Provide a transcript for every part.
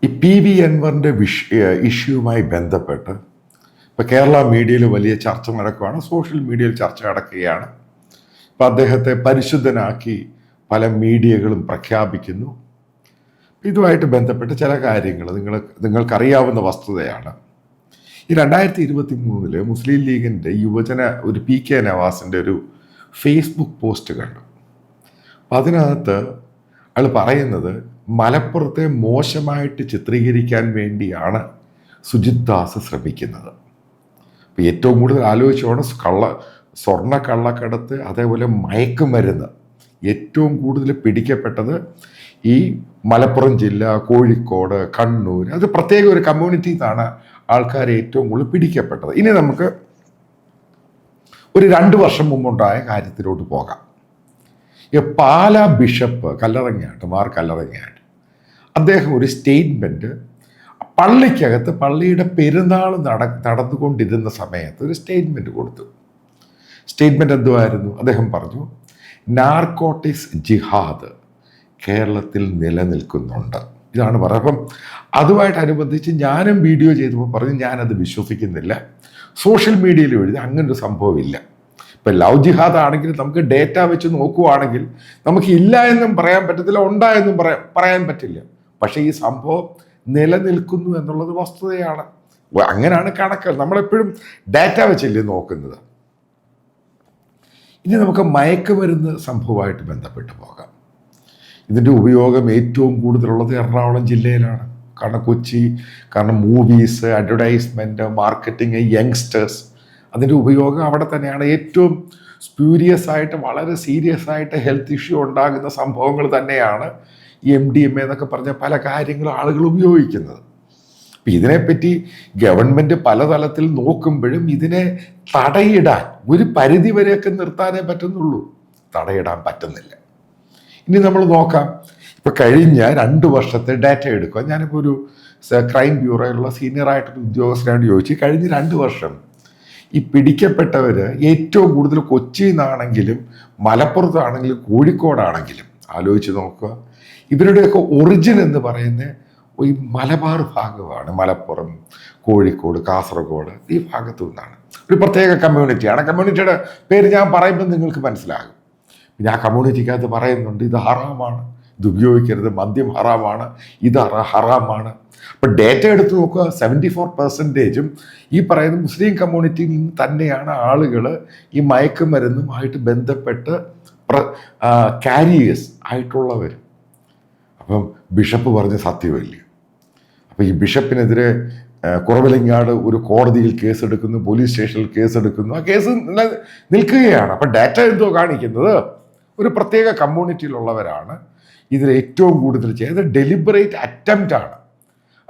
ഈ PV അൻവറിൻ്റെ ഇഷ്യൂവുമായി ബന്ധപ്പെട്ട് ഇപ്പോൾ കേരള മീഡിയയിൽ വലിയ ചർച്ച നടക്കുകയാണ്, സോഷ്യൽ മീഡിയയിൽ ചർച്ച നടക്കുകയാണ്. ഇപ്പോൾ അദ്ദേഹത്തെ പരിശുദ്ധനാക്കി പല മീഡിയകളും പ്രഖ്യാപിക്കുന്നു. ഇതുമായിട്ട് ബന്ധപ്പെട്ട് ചില കാര്യങ്ങൾ നിങ്ങൾക്കറിയാവുന്ന വസ്തുതയാണ്. ഈ 2023 മുസ്ലിം ലീഗിൻ്റെ യുവജന ഒരു PK നവാസിൻ്റെ ഒരു ഫേസ്ബുക്ക് പോസ്റ്റ് കണ്ടു. അപ്പം അതിനകത്ത് അയാൾ പറയുന്നത് മലപ്പുറത്തെ മോശമായിട്ട് ചിത്രീകരിക്കാൻ വേണ്ടിയാണ് സുജിത് ദാസ് ശ്രമിക്കുന്നത്. അപ്പോൾ ഏറ്റവും കൂടുതൽ ആലോചിച്ചോണം സ്വർണ്ണ കള്ളക്കടത്ത്, അതേപോലെ മയക്കുമരുന്ന് ഏറ്റവും കൂടുതൽ പിടിക്കപ്പെട്ടത് ഈ മലപ്പുറം ജില്ല, കോഴിക്കോട്, കണ്ണൂർ, അത് പ്രത്യേക ഒരു കമ്മ്യൂണിറ്റിയിൽ നിന്നാണ് ആൾക്കാർ ഏറ്റവും കൂടുതൽ പിടിക്കപ്പെട്ടത്. ഇനി നമുക്ക് ഒരു 2 വർഷം മുമ്പുണ്ടായ കാര്യത്തിലോട്ട് പോകാം. പാലാ ബിഷപ്പ് മാർ കല്ലറങ്ങാട്ട് അദ്ദേഹം ഒരു സ്റ്റേറ്റ്മെൻറ്റ് പള്ളിക്കകത്ത് പള്ളിയുടെ പെരുന്നാൾ നടന്നുകൊണ്ടിരുന്ന സമയത്ത് ഒരു സ്റ്റേറ്റ്മെൻറ്റ് കൊടുത്തു. സ്റ്റേറ്റ്മെൻറ്റ് എന്തുമായിരുന്നു? അദ്ദേഹം പറഞ്ഞു, നാർക്കോട്ടിക്സ് ജിഹാദ് കേരളത്തിൽ നിലനിൽക്കുന്നുണ്ട്. ഇതാണ് പറയുന്നത്. അപ്പം അതുമായിട്ടനുബന്ധിച്ച് ഞാനും വീഡിയോ ചെയ്തപ്പോൾ പറഞ്ഞു ഞാനത് വിശ്വസിക്കുന്നില്ല. സോഷ്യൽ മീഡിയയിൽ എഴുതി അങ്ങനൊരു സംഭവമില്ല. ഇപ്പം ലവ് ജിഹാദ് ആണെങ്കിൽ നമുക്ക് ഡേറ്റ വെച്ച് നോക്കുവാണെങ്കിൽ നമുക്ക് ഇല്ല എന്നും പറയാൻ പറ്റത്തില്ല, ഉണ്ടായെന്നും പറയാൻ പറ്റില്ല. പക്ഷേ ഈ സംഭവം നിലനിൽക്കുന്നു എന്നുള്ളത് വസ്തുതയാണ്. അങ്ങനെയാണ് കണക്കുകൾ. നമ്മളെപ്പോഴും ഡാറ്റ വെച്ചല്ലേ നോക്കുന്നത്. ഇനി നമുക്ക് മയക്കുമരുന്ന് സംഭവമായിട്ട് ബന്ധപ്പെട്ട് പോകാം. ഇതിൻ്റെ ഉപയോഗം ഏറ്റവും കൂടുതലുള്ളത് എറണാകുളം ജില്ലയിലാണ്. കാരണം മൂവീസ്, അഡ്വർടൈസ്മെൻറ്റ്, മാർക്കറ്റിംഗ്, യങ്സ്റ്റേഴ്സ്, അതിൻ്റെ ഉപയോഗം അവിടെ തന്നെയാണ്. ഏറ്റവും സ്പ്യൂരിയസ് ആയിട്ട് വളരെ സീരിയസ് ആയിട്ട് ഹെൽത്ത് ഇഷ്യൂ ഉണ്ടാകുന്ന സംഭവങ്ങൾ തന്നെയാണ് ഈ MDMA എന്നൊക്കെ പറഞ്ഞ പല കാര്യങ്ങളും ആളുകൾ ഉപയോഗിക്കുന്നത്. അപ്പം ഇതിനെപ്പറ്റി ഗവൺമെൻറ് പലതലത്തിൽ നോക്കുമ്പോഴും ഇതിനെ തടയിടാൻ ഒരു പരിധി വരെയൊക്കെ നിർത്താനേ പറ്റുന്നുള്ളൂ, തടയിടാൻ പറ്റുന്നില്ല. ഇനി നമ്മൾ നോക്കാം, ഇപ്പോൾ കഴിഞ്ഞ 2 വർഷത്തെ ഡാറ്റ എടുക്കുക. ഞാനിപ്പോൾ ഒരു ക്രൈം ബ്യൂറോയിലുള്ള സീനിയറായിട്ടൊരു ഉദ്യോഗസ്ഥനോട് ചോദിച്ചു, കഴിഞ്ഞ 2 വർഷം ഈ പിടിക്കപ്പെട്ടവർ ഏറ്റവും കൂടുതൽ കൊച്ചിയിൽ നിന്നാണെങ്കിലും മലപ്പുറത്താണെങ്കിലും കോഴിക്കോടാണെങ്കിലും ആലോചിച്ച് നോക്കുക, ഇവരുടെയൊക്കെ ഒറിജിൻ എന്ന് പറയുന്നത് ഈ മലബാർ ഭാഗമാണ്. മലപ്പുറം, കോഴിക്കോട്, കാസർഗോഡ് ഈ ഭാഗത്തു നിന്നാണ്. ഒരു പ്രത്യേക കമ്മ്യൂണിറ്റിയാണ്. കമ്മ്യൂണിറ്റിയുടെ പേര് ഞാൻ പറയുമ്പോൾ നിങ്ങൾക്ക് മനസ്സിലാകും. പിന്നെ ആ കമ്മ്യൂണിറ്റിക്കകത്ത് പറയുന്നുണ്ട് ഇത് ഹറാമാണ്, ഇത് ഉപയോഗിക്കരുത്, മദ്യം ഹറാമാണ്, ഇത് ഹറാമാണ്. അപ്പം ഡേറ്റ എടുത്ത് നോക്കുക, 74% ഈ പറയുന്ന മുസ്ലിം കമ്മ്യൂണിറ്റിയിൽ നിന്ന് തന്നെയാണ് ആളുകൾ ഈ മയക്കുമരുന്നുമായിട്ട് ബന്ധപ്പെട്ട് കാരിയേഴ്സ് ആയിട്ടുള്ളവർ. അപ്പം ബിഷപ്പ് പറഞ്ഞ സത്യമല്ലേ? അപ്പം ഈ ബിഷപ്പിനെതിരെ കുറവിലങ്ങാട് ഒരു കോടതിയിൽ കേസെടുക്കുന്നു, പോലീസ് സ്റ്റേഷനിൽ കേസെടുക്കുന്നു, ആ കേസ് നിൽക്കുകയാണ്. അപ്പം ഡാറ്റ എന്തോ കാണിക്കുന്നത് ഒരു പ്രത്യേക കമ്മ്യൂണിറ്റിയിലുള്ളവരാണ് ഇതിൽ ഏറ്റവും കൂടുതൽ ചെയ്തത്. ഡെലിബറേറ്റ് അറ്റംപ്റ്റ് ആണ്.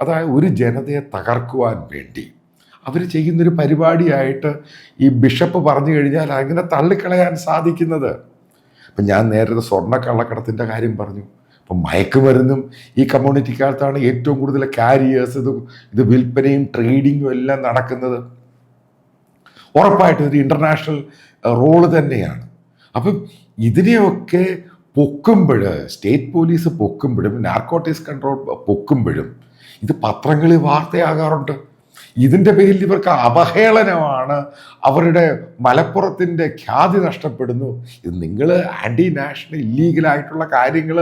അതായത് ഒരു ജനതയെ തകർക്കുവാൻ വേണ്ടി അവർ ചെയ്യുന്നൊരു പരിപാടിയായിട്ട് ഈ ബിഷപ്പ് പറഞ്ഞു കഴിഞ്ഞാൽ അങ്ങനെ തള്ളിക്കളയാൻ സാധിക്കുന്നത്. ഇപ്പം ഞാൻ നേരത്തെ സ്വർണ്ണ കള്ളക്കടത്തിൻ്റെ കാര്യം പറഞ്ഞു. അപ്പം മയക്കുമരുന്നും ഈ കമ്മ്യൂണിറ്റിക്കകത്താണ് ഏറ്റവും കൂടുതൽ കാരിയേഴ്സ്, ഇത് വിൽപ്പനയും ട്രേഡിങ്ങും എല്ലാം നടക്കുന്നത്. ഉറപ്പായിട്ടും ഒരു ഇൻ്റർനാഷണൽ റോള് തന്നെയാണ്. അപ്പം ഇതിനെയൊക്കെ പൊക്കുമ്പോൾ, സ്റ്റേറ്റ് പോലീസ് പൊക്കുമ്പോഴും നാർക്കോട്ടിക്സ് കൺട്രോൾ പൊക്കുമ്പോഴും ഇത് പത്രങ്ങളിൽ വാർത്തയാകാറുണ്ട്. ഇതിൻ്റെ പേരിൽ ഇവർക്ക് അപഹേളനമാണ്, അവരുടെ മലപ്പുറത്തിൻ്റെ ഖ്യാതി നഷ്ടപ്പെടുന്നു. ഇത് നിങ്ങൾ ആൻറ്റി നാഷണൽ ഇല്ലീഗലായിട്ടുള്ള കാര്യങ്ങൾ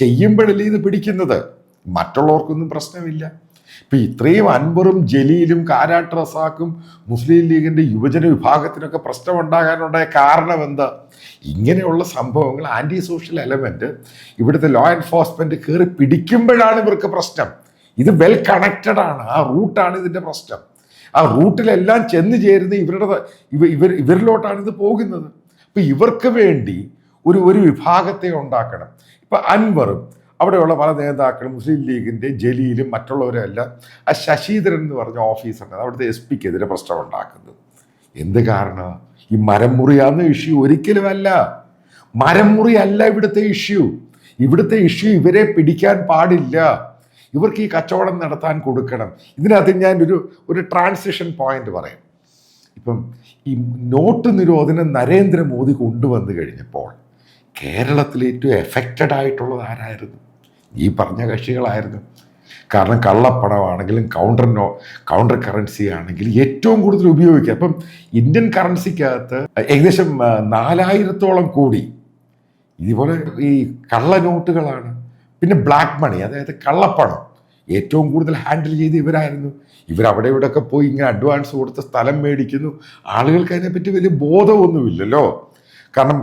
ചെയ്യുമ്പോഴല്ലേ ഇത് പിടിക്കുന്നത്, മറ്റുള്ളവർക്കൊന്നും പ്രശ്നമില്ല. ഇപ്പം ഇത്രയും അൻവറും ജലീലും കാരാട്ട് റസാഖും മുസ്ലിം ലീഗിൻ്റെ യുവജന വിഭാഗത്തിനൊക്കെ പ്രശ്നമുണ്ടാകാനുണ്ടായ കാരണം എന്താ? ഇങ്ങനെയുള്ള സംഭവങ്ങൾ ആൻറ്റി സോഷ്യൽ എലമെൻറ്റ് ഇവിടുത്തെ ലോ എൻഫോഴ്സ്മെൻറ്റ് കയറി പിടിക്കുമ്പോഴാണ് ഇവർക്ക് പ്രശ്നം. ഇത് വെൽ കണക്റ്റഡ് ആണ്, ആ റൂട്ടാണ് ഇതിൻ്റെ പ്രശ്നം. ആ റൂട്ടിലെല്ലാം ചെന്ന് ചേരുന്ന ഇവരിലോട്ടാണ് ഇത് പോകുന്നത്. അപ്പം ഇവർക്ക് വേണ്ടി ഒരു വിഭാഗത്തെ ഉണ്ടാക്കണം. ഇപ്പം അൻവറും അവിടെയുള്ള പല നേതാക്കളും മുസ്ലിം ലീഗിൻ്റെ ജലീലും മറ്റുള്ളവരെല്ലാം ആ ശശീധരൻ എന്ന് പറഞ്ഞ ഓഫീസറാണ് അവിടുത്തെ SP-ക്കെതിരെ പ്രശ്നം ഉണ്ടാക്കുന്നത്. എന്ത് കാരണം? ഈ മരം മുറിയാവുന്ന ഇഷ്യൂ ഒരിക്കലുമല്ല. മരം മുറി അല്ല ഇവിടുത്തെ ഇഷ്യൂ. ഇവിടുത്തെ ഇഷ്യൂ ഇവരെ പിടിക്കാൻ പാടില്ല, ഇവർക്ക് ഈ കച്ചവടം നടത്താൻ കൊടുക്കണം. ഇതിനകത്ത് ഞാൻ ഒരു ട്രാൻസിഷൻ പോയിന്റ് പറയാം. ഇപ്പം ഈ നോട്ട് നിരോധനം നരേന്ദ്രമോദി കൊണ്ടുവന്നു കഴിഞ്ഞപ്പോൾ കേരളത്തിൽ ഏറ്റവും എഫക്റ്റഡ് ആയിട്ടുള്ളത് ആരായിരുന്നു? ഈ പറഞ്ഞ കക്ഷികളായിരുന്നു. കാരണം കള്ളപ്പണമാണെങ്കിലും കൗണ്ടർ കറൻസി ആണെങ്കിലും ഏറ്റവും കൂടുതൽ ഉപയോഗിക്കുക. അപ്പം ഇന്ത്യൻ കറൻസിക്കകത്ത് ഏകദേശം 4000-ഓളം കോടി ഇതുപോലെ ഈ കള്ളനോട്ടുകളാണ്. പിന്നെ ബ്ലാക്ക് മണി, അതായത് കള്ളപ്പണം ഏറ്റവും കൂടുതൽ ഹാൻഡിൽ ചെയ്ത് ഇവരായിരുന്നു. ഇവരവിടെ ഇവിടെയൊക്കെ പോയി ഇങ്ങനെ അഡ്വാൻസ് കൊടുത്ത് സ്ഥലം മേടിക്കുന്നു. ആളുകൾക്ക് അതിനെപ്പറ്റി വലിയ ബോധമൊന്നുമില്ലല്ലോ. കാരണം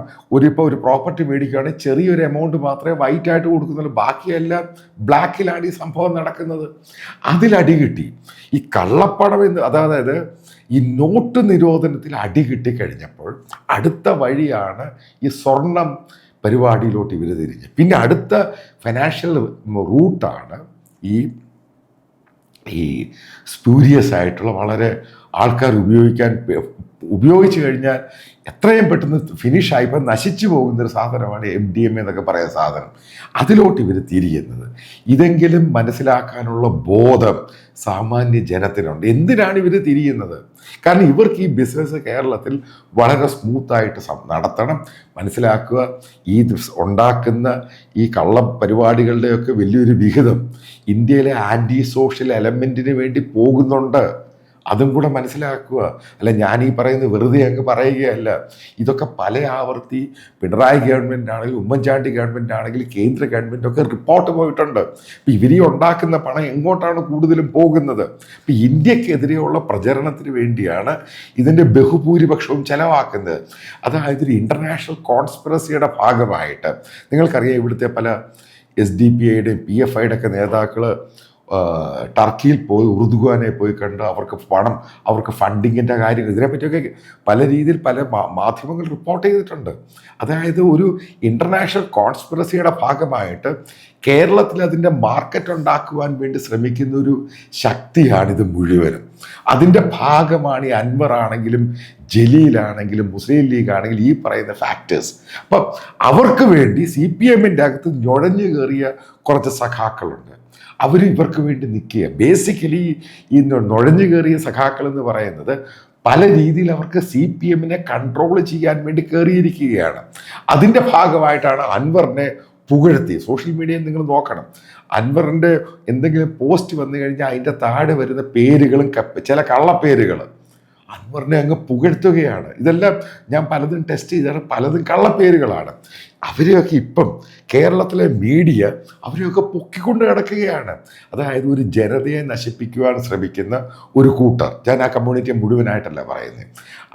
ഇപ്പോൾ ഒരു പ്രോപ്പർട്ടി മേടിക്കുകയാണെങ്കിൽ ചെറിയൊരു എമൗണ്ട് മാത്രമേ വൈറ്റ് ആയിട്ട് കൊടുക്കുന്നുള്ളൂ, ബാക്കിയെല്ലാം ബ്ലാക്കിലാണ് ഈ സംഭവം നടക്കുന്നത്. അതിലടി കിട്ടി. ഈ കള്ളപ്പണം അതായത് ഈ നോട്ട് നിരോധനത്തിൽ അടി കിട്ടിക്കഴിഞ്ഞപ്പോൾ അടുത്ത വഴിയാണ് ഈ സ്വർണം പരിപാടിയിലോട്ട് ഇവർ തിരിഞ്ഞ്. പിന്നെ അടുത്ത ഫിനാൻഷ്യൽ റൂട്ടാണ് ഈ സ്പൂരിയസ് ആയിട്ടുള്ള വളരെ ആൾക്കാർ ഉപയോഗിച്ചു കഴിഞ്ഞാൽ എത്രയും പെട്ടെന്ന് ഫിനിഷായി ഇപ്പം നശിച്ചു പോകുന്നൊരു സാധനമാണ് MDMA എന്നൊക്കെ പറയുന്ന സാധനം. അതിലോട്ട് ഇവർ തിരിയുന്നത്. ഇതെങ്കിലും മനസ്സിലാക്കാനുള്ള ബോധം സാമാന്യ ജനത്തിനുണ്ട്. എന്തിനാണ് ഇവർ തിരിയുന്നത്? കാരണം ഇവർക്ക് ഈ ബിസിനസ് കേരളത്തിൽ വളരെ സ്മൂത്തായിട്ട് നടത്തണം. മനസ്സിലാക്കുക, ഈ ഉണ്ടാക്കുന്ന ഈ കള്ള പരിപാടികളുടെയൊക്കെ വലിയൊരു വിഹിതം ഇന്ത്യയിലെ ആൻറ്റി സോഷ്യൽ എലമെൻറ്റിന് വേണ്ടി പോകുന്നുണ്ട്. അതും കൂടെ മനസ്സിലാക്കുക. അല്ല ഞാൻ ഈ പറയുന്നത് വെറുതെ അങ്ങ് പറയുകയല്ല. ഇതൊക്കെ പല ആവർത്തി പിണറായി ഗവൺമെൻറ് ആണെങ്കിലും ഉമ്മൻചാണ്ടി ഗവൺമെൻറ് ആണെങ്കിലും കേന്ദ്ര ഗവൺമെൻറ്റൊക്കെ റിപ്പോർട്ട് പോയിട്ടുണ്ട്. ഇപ്പം ഇവരീ ഉണ്ടാക്കുന്ന പണം എങ്ങോട്ടാണ് കൂടുതലും പോകുന്നത്? ഇപ്പം ഇന്ത്യക്കെതിരെയുള്ള പ്രചരണത്തിന് വേണ്ടിയാണ് ഇതിൻ്റെ ബഹുഭൂരിപക്ഷവും ചെലവാക്കുന്നത്. അതായത് ഒരു ഇൻ്റർനാഷണൽ കോൺസ്പിറസിയുടെ ഭാഗമായിട്ട് നിങ്ങൾക്കറിയാം, ഇവിടുത്തെ പല SDPIയുടെയും PFIയുടെ ഒക്കെ നേതാക്കൾ ടർക്കിയിൽ പോയി ഉറുദുഖാനെ പോയി കണ്ട് അവർക്ക് ഫണ്ടിങ്ങിൻ്റെ കാര്യങ്ങൾ ഇതിനെപ്പറ്റിയൊക്കെ പല രീതിയിൽ പല മാധ്യമങ്ങൾ റിപ്പോർട്ട് ചെയ്തിട്ടുണ്ട്. അതായത് ഒരു ഇൻ്റർനാഷണൽ കോൺസ്പിറസിയുടെ ഭാഗമായിട്ട് കേരളത്തിൽ അതിൻ്റെ മാർക്കറ്റ് ഉണ്ടാക്കുവാൻ വേണ്ടി ശ്രമിക്കുന്ന ഒരു ശക്തിയാണിത് മുഴുവനും. അതിൻ്റെ ഭാഗമാണ് ഈ അൻവർ ആണെങ്കിലും ജലീലാണെങ്കിലും മുസ്ലിം ലീഗ് ആണെങ്കിലും ഈ പറയുന്ന ഫാക്ടേഴ്സ്. അപ്പം അവർക്ക് വേണ്ടി CPMൻ്റെ അകത്ത് നുഴഞ്ഞു കയറിയ കുറച്ച് സഖാക്കളുണ്ട്. ഇവർക്ക് വേണ്ടി നിൽക്കുക. ബേസിക്കലി ഈ നുഴഞ്ഞു കയറിയ സഖാക്കൾ എന്ന് പറയുന്നത് പല രീതിയിൽ അവർക്ക് CPMനെ കൺട്രോൾ ചെയ്യാൻ വേണ്ടി കയറിയിരിക്കുകയാണ്. അതിൻ്റെ ഭാഗമായിട്ടാണ് അൻവറിനെ പുകഴ്ത്തി. സോഷ്യൽ മീഡിയയിൽ നിങ്ങൾ നോക്കണം, അൻവറിൻ്റെ എന്തെങ്കിലും പോസ്റ്റ് വന്നു കഴിഞ്ഞാൽ അതിൻ്റെ താഴെ വരുന്ന പേരുകളും ചില കള്ളപ്പേരുകൾ അൻവറിനെ അങ്ങ് പുകഴ്ത്തുകയാണ്. ഇതെല്ലാം ഞാൻ പലതും ടെസ്റ്റ് ചെയ്താണ്, പലതും കള്ളപ്പേരുകളാണ്. അവരെയൊക്കെ ഇപ്പം കേരളത്തിലെ മീഡിയ അവരെയൊക്കെ പൊക്കിക്കൊണ്ട് കിടക്കുകയാണ്. അതായത് ഒരു ജനതയെ നശിപ്പിക്കുവാൻ ശ്രമിക്കുന്ന ഒരു കൂട്ടർ, ഞാൻ ആ കമ്മ്യൂണിറ്റിയെ മുഴുവനായിട്ടല്ല പറയുന്നത്,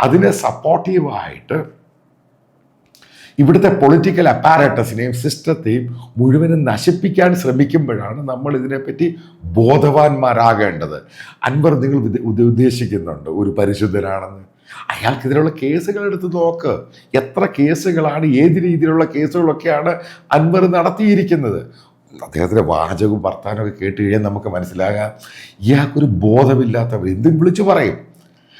അതിനെ സപ്പോർട്ടീവായിട്ട് ഇവിടുത്തെ പൊളിറ്റിക്കൽ അപ്പാരറ്റസിനെയും സിസ്റ്റത്തെയും മുഴുവനും നശിപ്പിക്കാൻ ശ്രമിക്കുമ്പോഴാണ് നമ്മൾ ഇതിനെപ്പറ്റി ബോധവാന്മാരാകേണ്ടത്. അൻവർ നിങ്ങൾ ഉദ്ദേശിക്കുന്നുണ്ട് ഒരു പരിശുദ്ധനാണെന്ന്. അയാൾക്കെതിരെയുള്ള കേസുകൾ എടുത്ത് നോക്ക്. എത്ര കേസുകളാണ്, ഏത് രീതിയിലുള്ള കേസുകളൊക്കെയാണ് അൻവർ നടത്തിയിരിക്കുന്നത്. അദ്ദേഹത്തിൻ്റെ വാചകവും വർത്താനമൊക്കെ കേട്ട് കഴിഞ്ഞാൽ നമുക്ക് മനസ്സിലാകാം ഇയാൾക്കൊരു ബോധമില്ലാത്തവർ എന്തും വിളിച്ചു പറയും.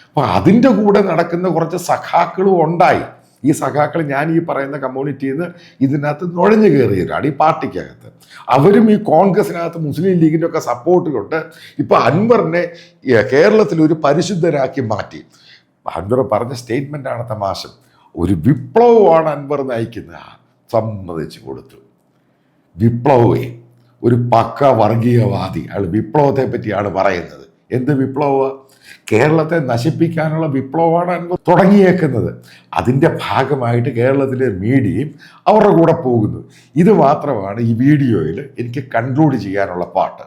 അപ്പോൾ അതിൻ്റെ കൂടെ നടക്കുന്ന കുറച്ച് സഖാക്കളും ഉണ്ടായി. ഈ സഖാക്കൾ ഞാൻ ഈ പറയുന്ന കമ്മ്യൂണിറ്റിയിൽ നിന്ന് ഇതിനകത്ത് നുഴഞ്ഞു കയറിയവരാണ് ഈ പാർട്ടിക്കകത്ത്. അവരും ഈ കോൺഗ്രസിനകത്ത് മുസ്ലിം ലീഗിൻ്റെ ഒക്കെ സപ്പോർട്ട് കൊണ്ട് ഇപ്പോൾ അൻവറിനെ കേരളത്തിൽ ഒരു പരിശുദ്ധരാക്കി മാറ്റി. അൻവർ പറഞ്ഞ സ്റ്റേറ്റ്മെൻ്റാണ് തമാശം. ഒരു വിപ്ലവമാണ് അൻവർ നയിക്കുന്നത്. സമ്മതിച്ചു കൊടുത്തു. വിപ്ലവേ, ഒരു പക്ക വർഗീയവാദി, അയാൾ വിപ്ലവത്തെ പറ്റിയാണ് പറയുന്നത്. എന്ത് വിപ്ലവ? കേരളത്തെ നശിപ്പിക്കാനുള്ള വിപ്ലവമാണ് അൻവർ തുടങ്ങിയേക്കുന്നത്. അതിൻ്റെ ഭാഗമായിട്ട് കേരളത്തിലെ മീഡിയയും അവരുടെ കൂടെ പോകുന്നു. ഇത് മാത്രമാണ് ഈ വീഡിയോയിൽ എനിക്ക് കൺക്ലൂഡ് ചെയ്യാനുള്ള പാട്ട്.